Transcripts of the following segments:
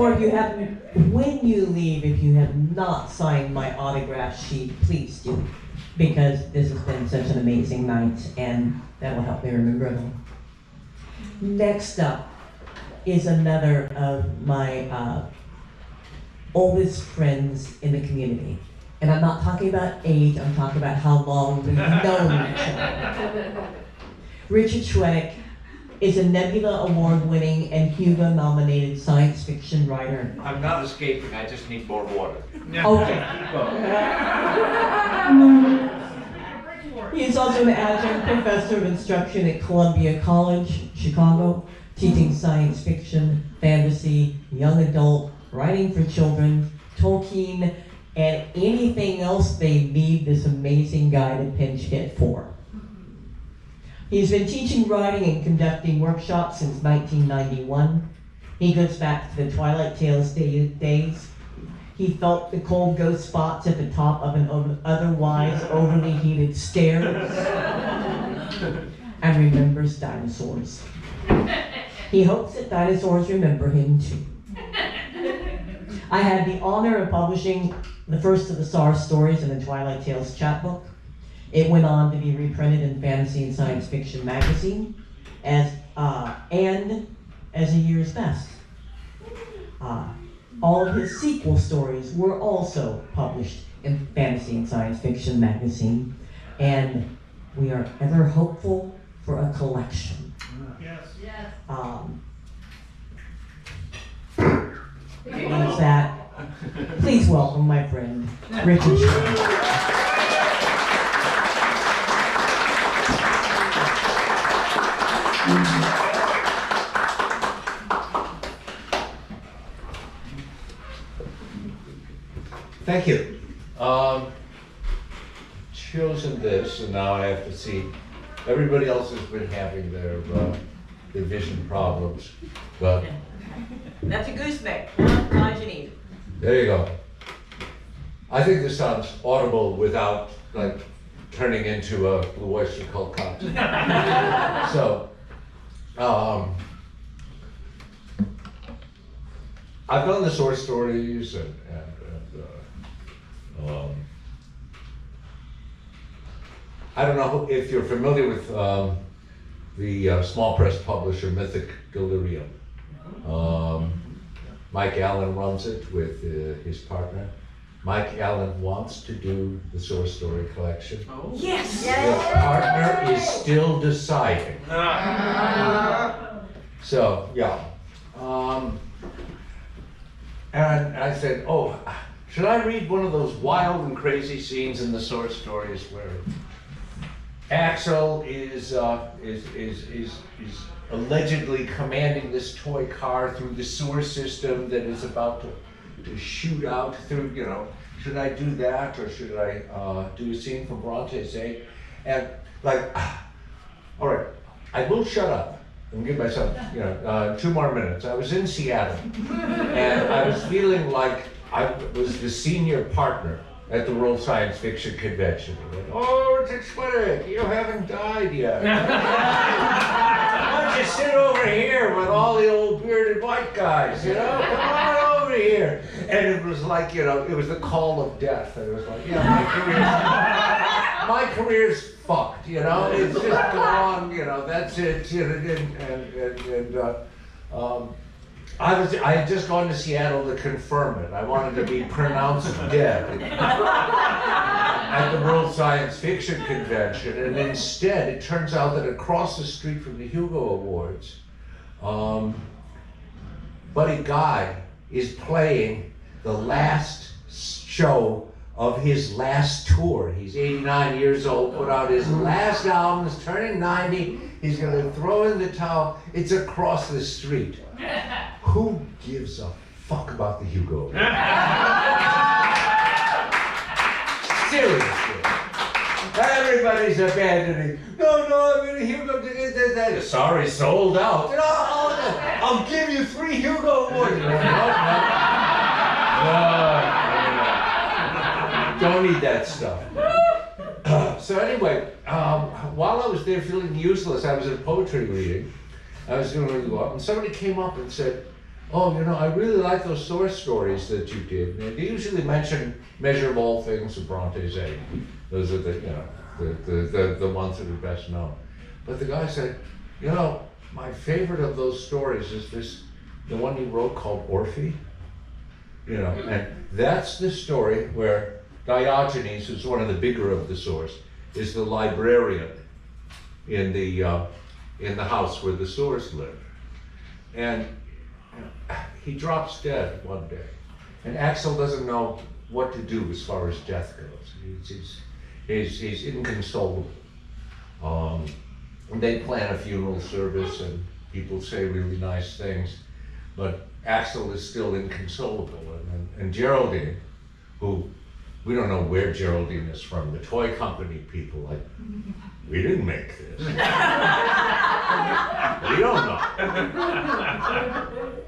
before, when you leave, if you have not signed my autograph sheet, please do. Because this has been such an amazing night, and that will help me remember it all. Next up is another of my oldest friends in the community. And I'm not talking about age, I'm talking about how long we've known each other. Richard Chwedyk is a Nebula Award-winning and Hugo-nominated science fiction writer. I'm not escaping, I just need more water. Okay. He is also an adjunct professor of instruction at Columbia College, Chicago, teaching science fiction, fantasy, young adult, writing for children, Tolkien, and anything else they need this amazing guy to pinch hit for. He's been teaching writing and conducting workshops since 1991. He goes back to the Twilight Tales days. He felt the cold ghost spots at the top of an otherwise overly heated stairs and remembers dinosaurs. He hopes that dinosaurs remember him too. I had the honor of publishing the first of the SAR stories in the Twilight Tales chapbook. It went on to be reprinted in Fantasy and Science Fiction magazine and as a year's best. All of his sequel stories were also published in Fantasy and Science Fiction magazine, and we are ever hopeful for a collection. Yes. Yes. With that, please welcome my friend, Richard Chwedyk. Thank you. Chosen this, and now I have to see. Everybody else has been having their vision problems, but That's a gooseneck. How you need. there you go. I think this sounds audible without like turning into a Blue Oyster Cult concert. So, I've done the source stories and I don't know if you're familiar with the small press publisher Mythic Delirium. Mike Allen runs it with his partner. Mike Allen wants to do the source story collection. Oh. Yes! His partner is still deciding. So, yeah. And I said, oh, should I read one of those wild and crazy scenes in the source stories where Axel is allegedly commanding this toy car through the sewer system that is about to shoot out through, you know, should I do that or should I do a scene from Bronte's Egg? And like, all right, I will shut up and give myself, 2 more minutes. I was in Seattle and I was feeling like I was the senior partner at the World Science Fiction Convention. Went, oh, Richard Chwedyk, you haven't died yet. Why don't you sit over here with all the old bearded white guys, Come on over here. And it was like, it was the call of death. And it was like, yeah, my career's fucked, It's just gone, that's it. I had just gone to Seattle to confirm it. I wanted to be pronounced dead at the World Science Fiction Convention, and instead it turns out that across the street from the Hugo Awards, Buddy Guy is playing the last show of his last tour. He's 89 years old, put out his last album, is turning 90, he's gonna throw in the towel. It's across the street. Who gives a fuck about the Hugo? Seriously. Everybody's abandoning. No, I'm in a Hugo. Sorry, sold out. I'll give you 3 Hugo Awards. No. Don't need that stuff. So anyway, while I was there feeling useless, I was at a poetry reading. I was doing really well, and somebody came up and said, oh, I really like those source stories that you did. And they usually mention Measure of All Things of Bronte's A. Those are the ones that are best known. But the guy said, my favorite of those stories is the one you wrote called Orphe. And that's the story where Diogenes, who's one of the bigger of the source, is the librarian in the house where the source live. And he drops dead one day, and Axel doesn't know what to do as far as death goes. He's inconsolable. And they plan a funeral service, and people say really nice things, but Axel is still inconsolable. And Geraldine, who we don't know where Geraldine is from, the toy company people, like, we didn't make this. We don't know.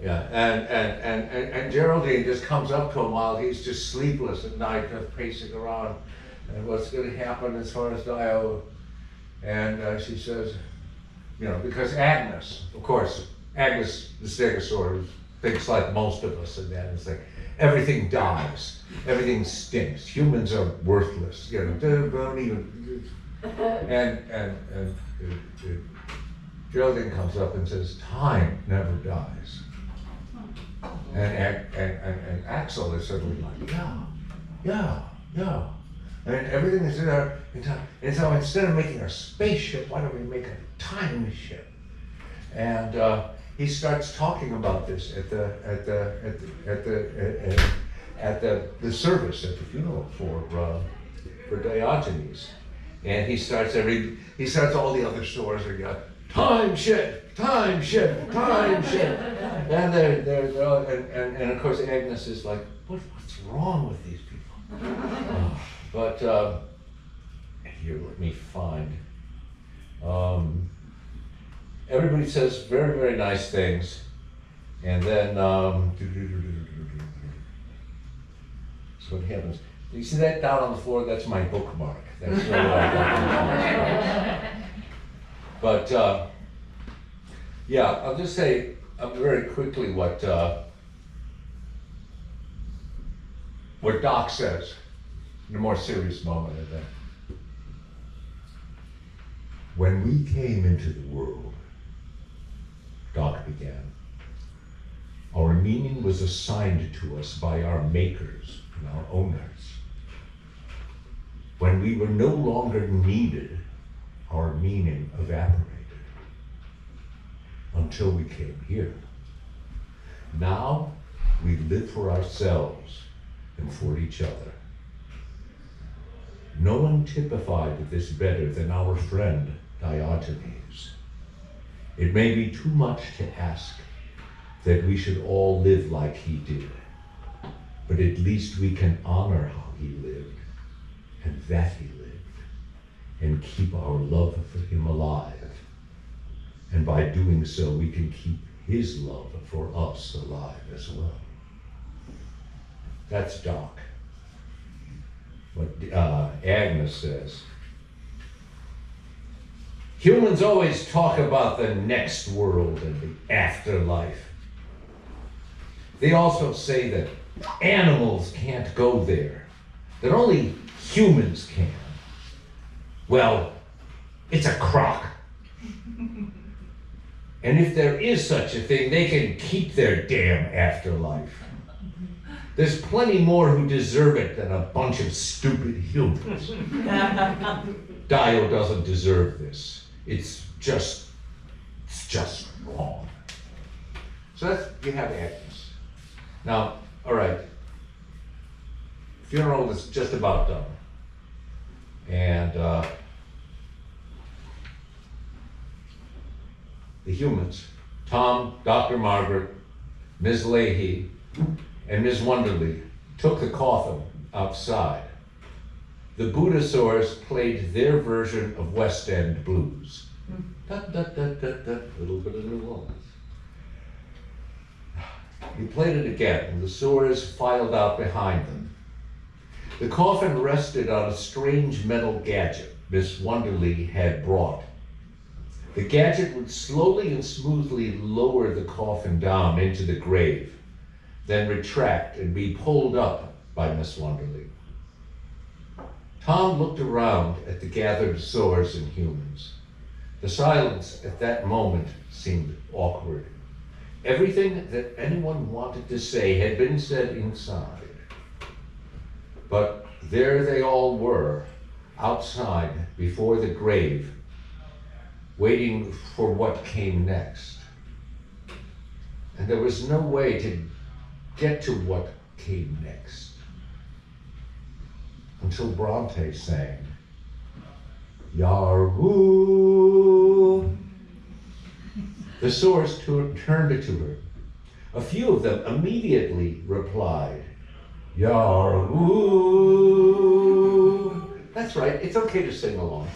Yeah, and Geraldine just comes up to him while he's just sleepless at night, just pacing around, and what's going to happen as far as Dio. And she says, because Agnes, of course, Agnes the Stegosaurus thinks like most of us, and that it's like, everything dies, everything stinks, humans are worthless, don't even. And Geraldine comes up and says, time never dies. And Axel is suddenly like, yeah. And everything is there in time. And so instead of making a spaceship, why don't we make a time ship? And he starts talking about this at the service at the funeral for Diogenes. And he starts all the other stores are going, time ship. And they're all, and of course Agnes is like, what's wrong with these people? But here, let me find. Everybody says very, very nice things, and then so what happens? You see that down on the floor? That's my bookmark. That's where I got it. But yeah, I'll just say very quickly what Doc says in a more serious moment of that. When we came into the world, Doc began, our meaning was assigned to us by our makers and our owners. When we were no longer needed, our meaning evaporated until we came here. Now we live for ourselves and for each other. No one typified this better than our friend Diogenes. It may be too much to ask that we should all live like he did, but at least we can honor how he lived and that he lived, and keep our love for him alive. And by doing so, we can keep his love for us alive as well. That's Doc. What Agnes says. Humans always talk about the next world and the afterlife. They also say that animals can't go there, that only humans can. Well, it's a crock. And if there is such a thing, they can keep their damn afterlife. There's plenty more who deserve it than a bunch of stupid humans. Dio doesn't deserve this. It's just wrong. So you have Agnes. Now, all right, funeral is just about done. And the humans, Tom, Dr. Margaret, Ms. Leahy, and Ms. Wonderly took the coffin outside. The Buddhasaurs played their version of West End blues. Little bit of New Orleans. He played it again, and the Saurs filed out behind them. The coffin rested on a strange metal gadget Miss Wonderly had brought. The gadget would slowly and smoothly lower the coffin down into the grave, then retract and be pulled up by Miss Wonderly. Tom looked around at the gathered sores and humans. The silence at that moment seemed awkward. Everything that anyone wanted to say had been said inside. But there they all were, outside, before the grave, waiting for what came next. And there was no way to get to what came next until Bronte sang, Yarwoo. The sores turned to her. A few of them immediately replied, Yarwoo. That's right, it's okay to sing along.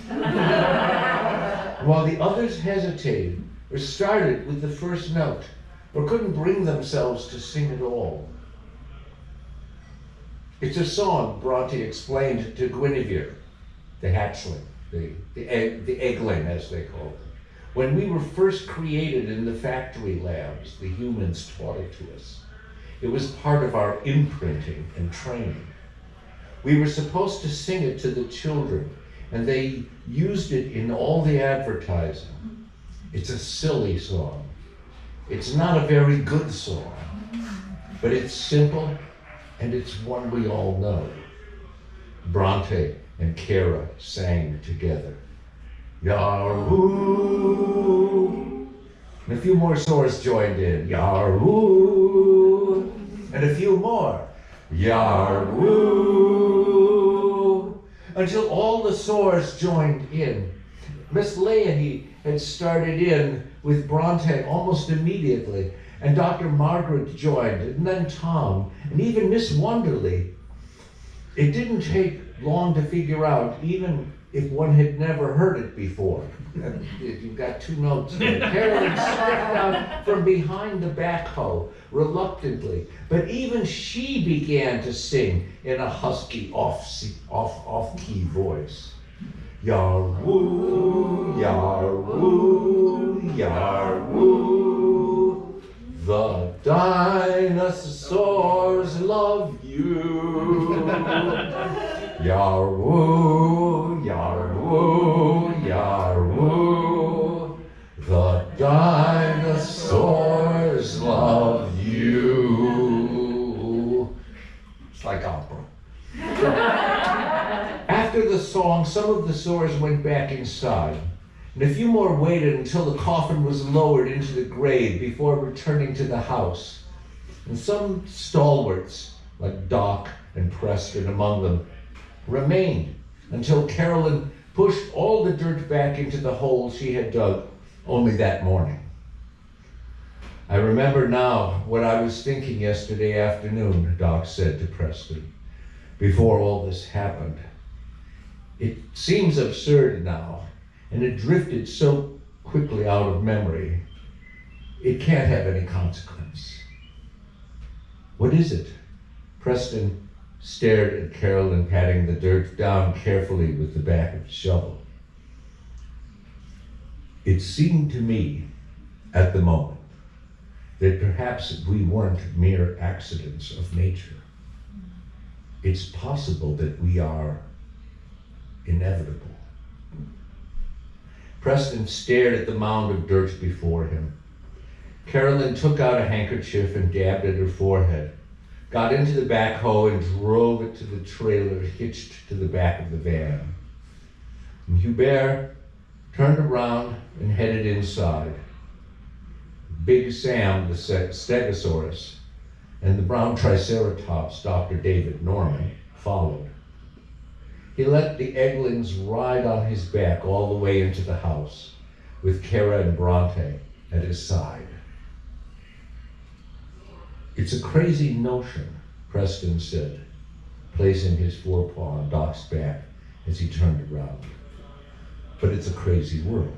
While the others hesitated or started with the first note or couldn't bring themselves to sing at all. It's a song Bronte explained to Guinevere, the hatchling, the eggling as they called it. When we were first created in the factory labs, the humans taught it to us. It was part of our imprinting and training. We were supposed to sing it to the children, and they used it in all the advertising. It's a silly song. It's not a very good song, but it's simple, and it's one we all know. Bronte and Kara sang together. Yarwoo. And a few more sores joined in. Yarwoo. And a few more. Yarwoo. Until all the sores joined in. Miss Leahy had started in with Bronte almost immediately, and Dr. Margaret joined, and then Tom, and even Miss Wonderly. It didn't take long to figure out, even if one had never heard it before. You've got two notes there. Carolyn stepped out from behind the backhoe, reluctantly, but even she began to sing in a husky, off-key voice. Yarwoo, yarwoo, yarwoo. The dinosaurs love you. Yarwoo, yarwoo, yarwoo. The dinosaurs love you. It's like opera. After the song, some of the sores went back inside, and a few more waited until the coffin was lowered into the grave before returning to the house. And some stalwarts, like Doc and Preston among them, remained until Carolyn pushed all the dirt back into the hole she had dug only that morning. I remember now what I was thinking yesterday afternoon, Doc said to Preston, before all this happened. It seems absurd now, and it drifted so quickly out of memory. It can't have any consequence. What is it? Preston stared at Carolyn, patting the dirt down carefully with the back of the shovel. It seemed to me at the moment that perhaps we weren't mere accidents of nature. It's possible that we are inevitable. Preston stared at the mound of dirt before him. Carolyn took out a handkerchief and dabbed at her forehead, got into the backhoe and drove it to the trailer hitched to the back of the van. And Hubert turned around and headed inside. Big Sam, the Stegosaurus, and the brown Triceratops, Dr. David Norman, followed. He let the egglings ride on his back all the way into the house, with Kara and Bronte at his side. It's a crazy notion, Preston said, placing his forepaw on Doc's back as he turned around. But it's a crazy world.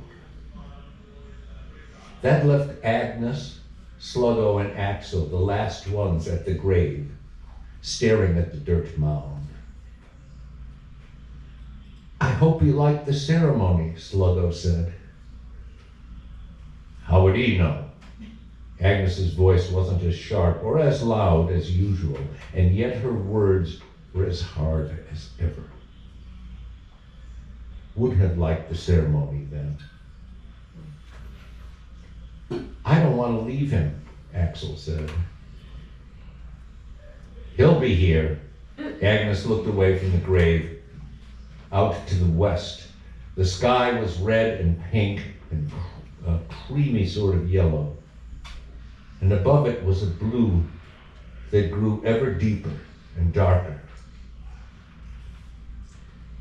That left Agnes, Sluggo, and Axel, the last ones at the grave, staring at the dirt mound. I hope you liked the ceremony, Sluggo said. How would he know? Agnes's voice wasn't as sharp or as loud as usual, and yet her words were as hard as ever. Would have liked the ceremony then. I don't want to leave him, Axel said. He'll be here. Agnes looked away from the grave, out to the west. The sky was red and pink and a creamy sort of yellow. And above it was a blue that grew ever deeper and darker.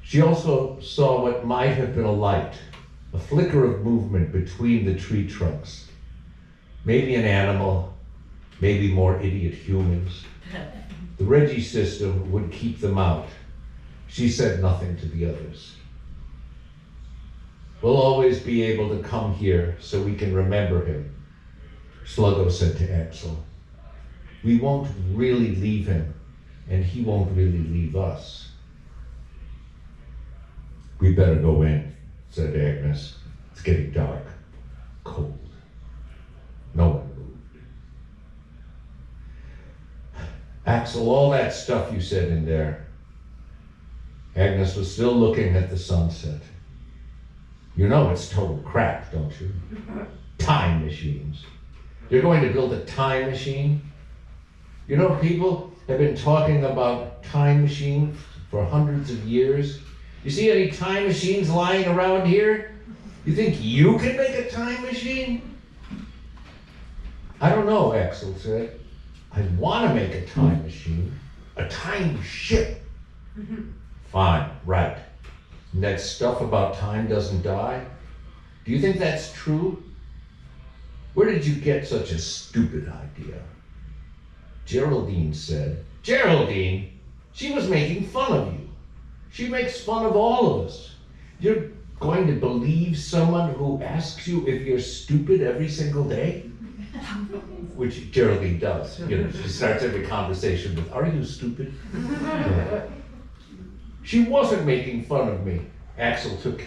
She also saw what might have been a light, a flicker of movement between the tree trunks. Maybe an animal, maybe more idiot humans. The Reggie system would keep them out. She said nothing to the others. We'll always be able to come here so we can remember him, Sluggo said to Axel. We won't really leave him, and he won't really leave us. We better go in, said Agnes. It's getting dark, cold. No one moved. Axel, all that stuff you said in there. Agnes was still looking at the sunset. You know it's total crap, don't you? Time machines. You're going to build a time machine? You know, people have been talking about time machines for hundreds of years. You see any time machines lying around here? You think you can make a time machine? I don't know, Axel said. I want to make a time machine, a time ship. Fine, right. And that stuff about time doesn't die? Do you think that's true? Where did you get such a stupid idea? Geraldine said. Geraldine? She was making fun of you. She makes fun of all of us. You're going to believe someone who asks you if you're stupid every single day? Which Geraldine does. You know, she starts every conversation with, are you stupid? She wasn't making fun of me. Axel shook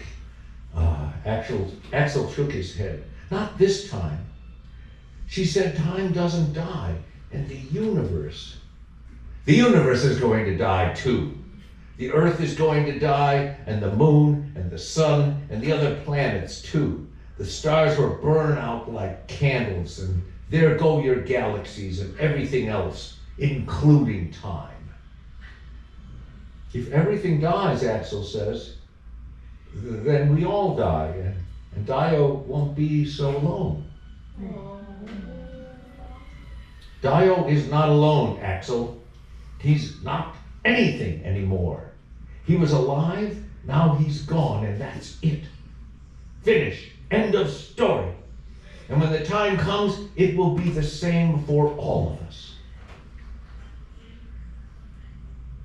his head. Not this time. She said time doesn't die, and the universe is going to die too. The Earth is going to die, and the moon, and the sun, and the other planets too. The stars will burn out like candles, and there go your galaxies and everything else, including time. If everything dies, Axel says, then we all die, and Dio won't be so alone. Dio is not alone, Axel. He's not anything anymore. He was alive, now he's gone, and that's it. Finish. End of story. And when the time comes, it will be the same for all of us.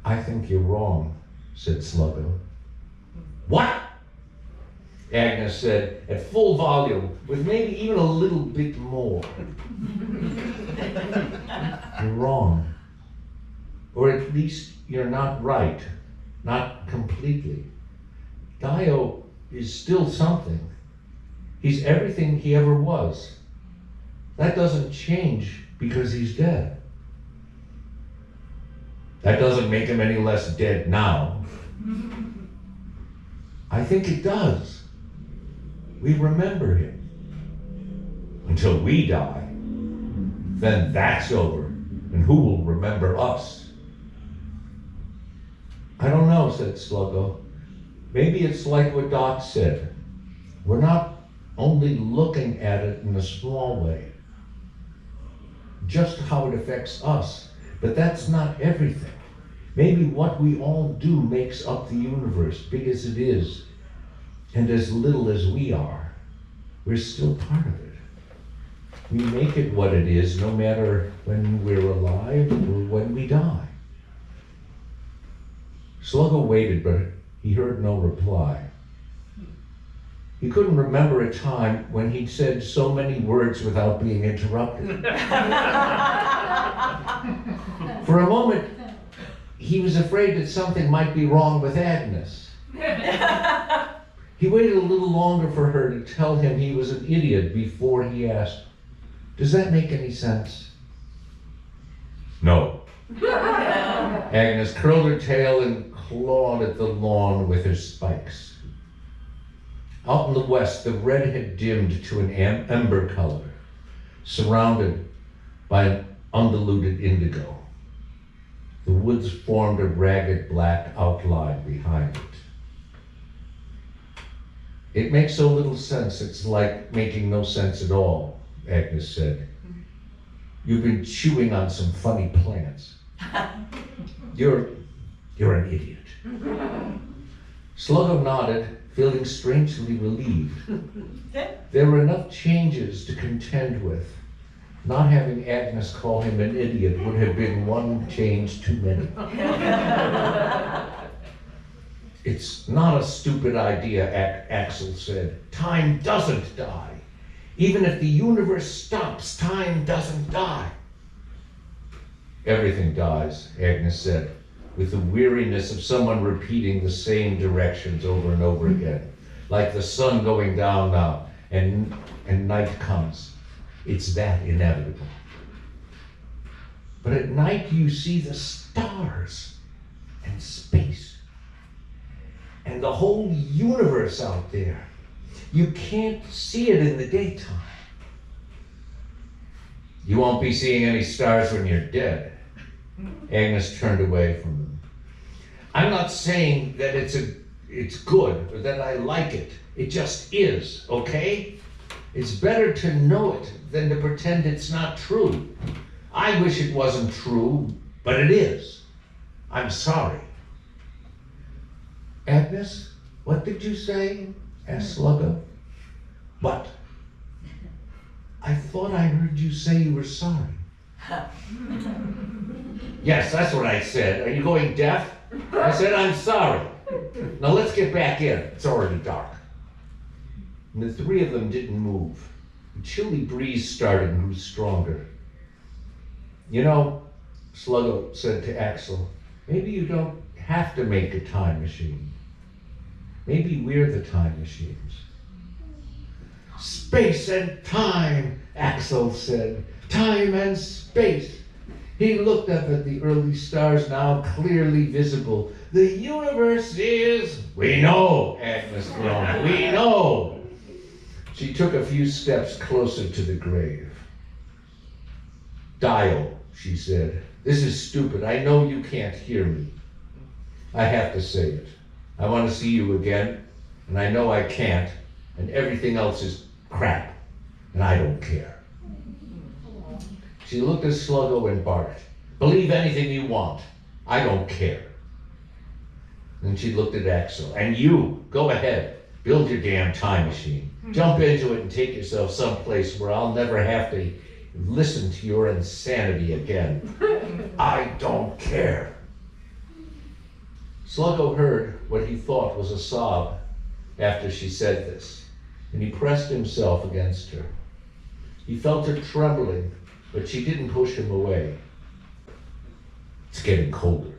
I think you're wrong, said Sluggo. What? Agnes said at full volume, with maybe even a little bit more. You're wrong. Or at least you're not right. Not completely. Dio is still something. He's everything he ever was. That doesn't change because he's dead. That doesn't make him any less dead now. I think it does. We remember him. Until we die. Then that's over. And who will remember us? I don't know, said Sluggo. Maybe it's like what Doc said. We're not only looking at it in a small way. Just how it affects us. But that's not everything. Maybe what we all do makes up the universe, big as it is, and as little as we are. We're still part of it. We make it what it is, no matter when we're alive or when we die. Sluggo waited, but he heard no reply. He couldn't remember a time when he'd said so many words without being interrupted. For a moment, he was afraid that something might be wrong with Agnes. He waited a little longer for her to tell him he was an idiot before he asked, "Does that make any sense?" "No." Agnes curled her tail and clawed at the lawn with her spikes. Out in the west, the red had dimmed to an ember color, surrounded by an undiluted indigo. The woods formed a ragged black outline behind it. "It makes so little sense, it's like making no sense at all," Agnes said. "You've been chewing on some funny plants. You're an idiot." Sluggo nodded, feeling strangely relieved. There were enough changes to contend with. Not having Agnes call him an idiot would have been one change too many. "It's not a stupid idea," Axel said. "Time doesn't die. Even if the universe stops, time doesn't die." "Everything dies," Agnes said, with the weariness of someone repeating the same directions over and over again. "Like the sun going down now, and night comes. It's that inevitable. But at night you see the stars and space and the whole universe out there. You can't see it in the daytime." "You won't be seeing any stars when you're dead." Agnes turned away from him. "I'm not saying that it's good or that I like it. It just is, okay? It's better to know it than to pretend it's not true. I wish it wasn't true, but it is. I'm sorry." "Agnes, what did you say?" asked Sluggo. "What?" "I thought I heard you say you were sorry." "Yes, that's what I said. Are you going deaf? I said I'm sorry. Now let's get back in. It's already dark." And the three of them didn't move. The chilly breeze started and grew stronger. "You know," Sluggo said to Axel, "maybe you don't have to make a time machine. Maybe we're the time machines." "Space and time," Axel said. "Time and space." He looked up at the early stars, now clearly visible. "The universe is..." "We know," Agnes groaned. "We know." She took a few steps closer to the grave. "Dio," she said, "this is stupid. I know you can't hear me. I have to say it. I want to see you again, and I know I can't, and everything else is crap, and I don't care." She looked at Sluggo and barked, "Believe anything you want. I don't care." Then she looked at Axel. "And you, go ahead. Build your damn time machine. Jump into it and take yourself someplace where I'll never have to listen to your insanity again. I don't care." Sluggo heard what he thought was a sob after she said this, and he pressed himself against her. He felt her trembling, but she didn't push him away. "It's getting colder."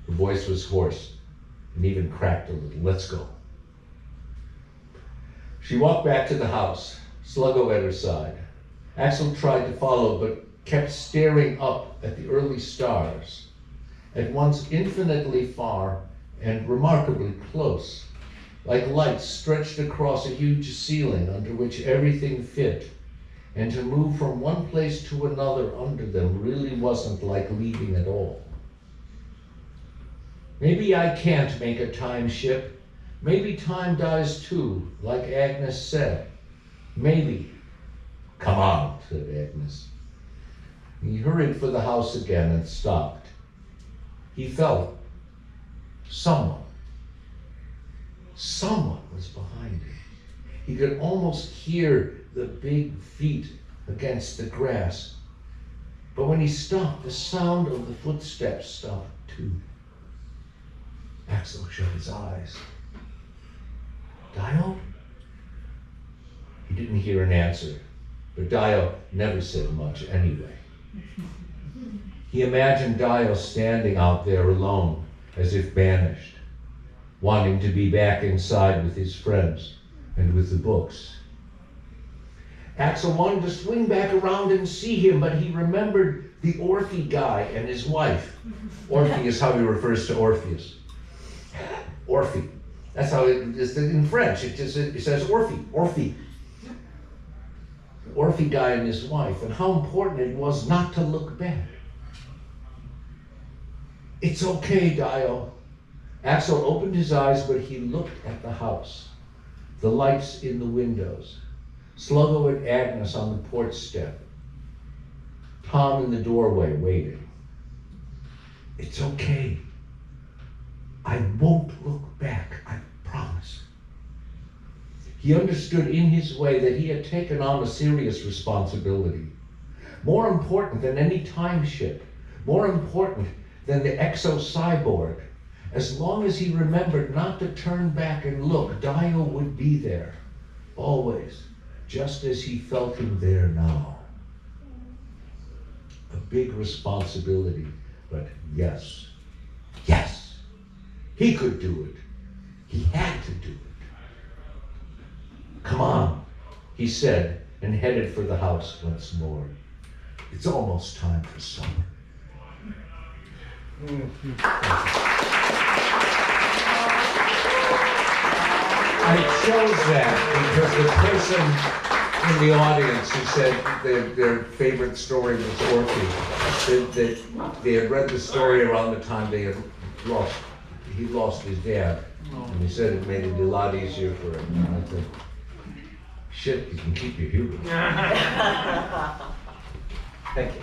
Her voice was hoarse and even cracked a little. "Let's go." She walked back to the house, Sluggo at her side. Axel tried to follow, but kept staring up at the early stars, at once infinitely far and remarkably close, like lights stretched across a huge ceiling under which everything fit, and to move from one place to another under them really wasn't like leaving at all. "Maybe I can't make a time ship. Maybe time dies too, like Agnes said. Maybe." "Come on," said Agnes. He hurried for the house again and stopped. He felt someone was behind him. He could almost hear the big feet against the grass. But when he stopped, the sound of the footsteps stopped too. Axel shut his eyes. "Dio?" He didn't hear an answer, but Dio never said much anyway. He imagined Dio standing out there alone, as if banished. wanting to be back inside with his friends and with the books. Axel wanted to swing back around and see him, but he remembered the Orphe guy and his wife. Orphe is how he refers to Orpheus. Orphe. That's how it is in French. It says Orphe, Orphe. The Orphe guy and his wife, and how important it was not to look back. It's okay, Dio. Axel opened his eyes, but he looked at the house, the lights in the windows, Sluggo and Agnes on the porch step, Tom in the doorway waiting. It's okay. I won't look back, I promise. He understood in his way that he had taken on a serious responsibility, more important than any time ship, more important than the exo-cyborg. As long as he remembered not to turn back and look, Dio would be there, always, just as he felt him there now. A big responsibility, but yes, he could do it. He had to do it. Come on, he said, and headed for the house once more. It's almost time for summer. I chose that because the person in the audience who said their favorite story was Orphe, they had read the story around the time he lost his dad, and he said it made it a lot easier for him. And I said, shit, you can keep your humor. Thank you.